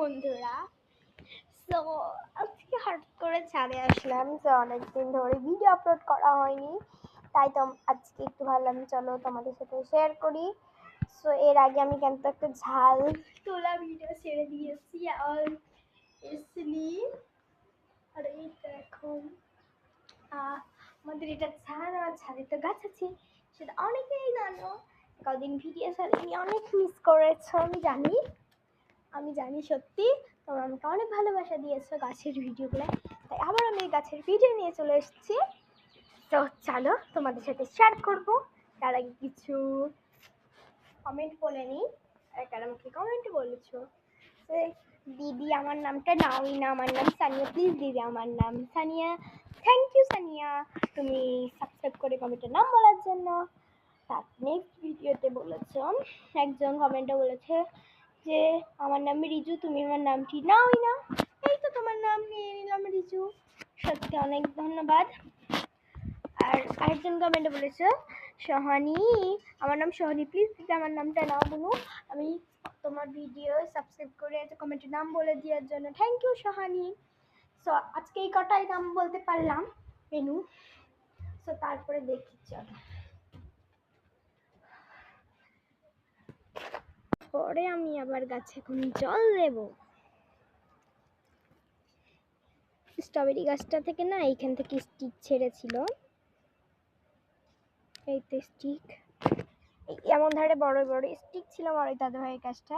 বন্ধুরা, সো আজকে হঠাৎ করে ছাদে আসলাম। তো অনেকদিন ধরে ভিডিও আপলোড করা হয়নি, তাই তো আজকে একটু ভাবলাম চলো তোমাদের সাথে শেয়ার করি। সো এর আগে আমি কিন্তু একটা ঝাল তোলা ভিডিও ছেড়ে দিয়েছি আর আর এই দেখো আমাদের এটা ছাদ, আমার ছাদে তো গাছ আছে, সেটা অনেকেই জানো। কদিন ভিডিও ছাড়িনি, অনেক মিস করেছো আমি জানি সত্যি তোমরা আমাকে অনেক ভালোবাসা দিয়েছো গাছের ভিডিওগুলো, তাই আবার আমি গাছের ভিডিও নিয়ে চলে এসেছি। তো চলো তোমাদের সাথে শেয়ার করবো। তার আগে কিছু কমেন্ট বলে নিই। কারণ আমাকে কমেন্ট বলেছো দিদি আমার নামটা নাওই না, আমার নাম সানিয়া, প্লিজ দিদি আমার নাম সানিয়া। থ্যাংক ইউ সানিয়া, তুমি সাবস্ক্রাইব করে কমেন্টের নাম বলার জন্য। তার নেক্সট ভিডিওতে বলেছ, একজন কমেন্টে বলেছে যে আমার নাম রিজু, তুমি আমার নামটি নাওই না। এই তো তোমার নাম নিয়ে নিলাম রিজু, সত্যি অনেক ধন্যবাদ। আর আরেকজন কমেন্টে বলেছে সোহানি, আমার নাম সোহানি, প্লিজ দিদি আমার নামটা নাও বলু। আমি তোমার ভিডিও সাবস্ক্রাইব করে কমেন্টের নাম বলে দেওয়ার জন্য থ্যাংক ইউ সোহানি। সো আজকে এই কটাই নাম বলতে পারলাম মেনু। সো তারপরে দেখি চলো, পরে আমি আবার গাছে এখন জল দেব। স্ট্রবেরি গাছটা থেকে না এইখান থেকে স্টিক ছেড়েছিল, এই তো স্টিক, এমন ধারে বড় বড় স্টিক ছিল আমার ওই দাদাভাইয়ের কাছে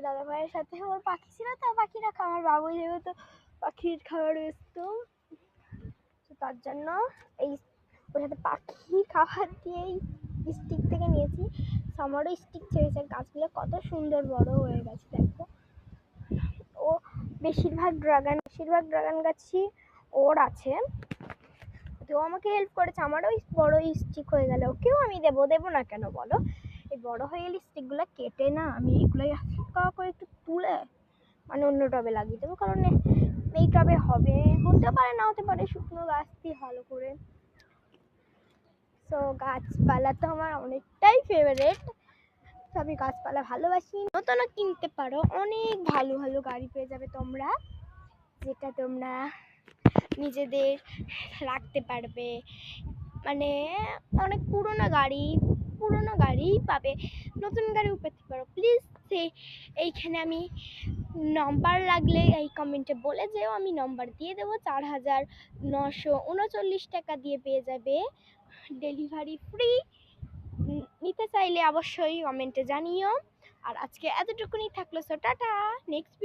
দাদাভাইয়ের সাথে ওর পাখি ছিল, তো পাখিরা খাবার বাবুই দেবে, তো পাখির খাবার আসতো, তো তার জন্য এই ওর সাথে পাখির খাবার দিয়ে এই স্টিক থেকে নিয়েছি। আমারও স্টিক ছেড়েছে, গাছগুলো কত সুন্দর বড় হয়ে গেছে দেখো। ও বেশিরভাগ ড্রাগন গাছই ওর আছে, তো আমাকে হেল্প করেছে। আমারও বড় স্টিক হয়ে গেলে ওকেও আমি দেবো না কেন বলো। এই বড় হয়ে গেলে স্টিকগুলো কেটে না আমি এগুলো হালকা করে একটু তুলে মানে অন্য টবে লাগিয়ে দেবো, কারণ এই টবে হতে পারে না হতে পারে, শুকনো গাছ দিয়ে ভালো করে। তো গাছপালা তো আমার অনেকটাই ফেভারেট, তো আমি গাছপালা ভালোবাসি। নতুনও কিনতে পারো, অনেক ভালো ভালো গাড়ি পেয়ে যাবে তোমরা, যেটা তোমরা নিজেদের রাখতে পারবে। মানে অনেক পুরোনো গাড়ি পাবে, নতুন গাড়িও পেতে পারো। প্লিজ এইখানে আমি নম্বর লাগলে এই কমেন্টে বলে যেও, আমি নম্বর দিয়ে দেবো। 4,939 টাকা দিয়ে পেয়ে যাবে, ডেলিভারি ফ্রি। নিতে চাইলে অবশ্যই কমেন্টে জানিও। আর আজকে এতটুকুনি থাকলো, সো টাটা। নেক্সট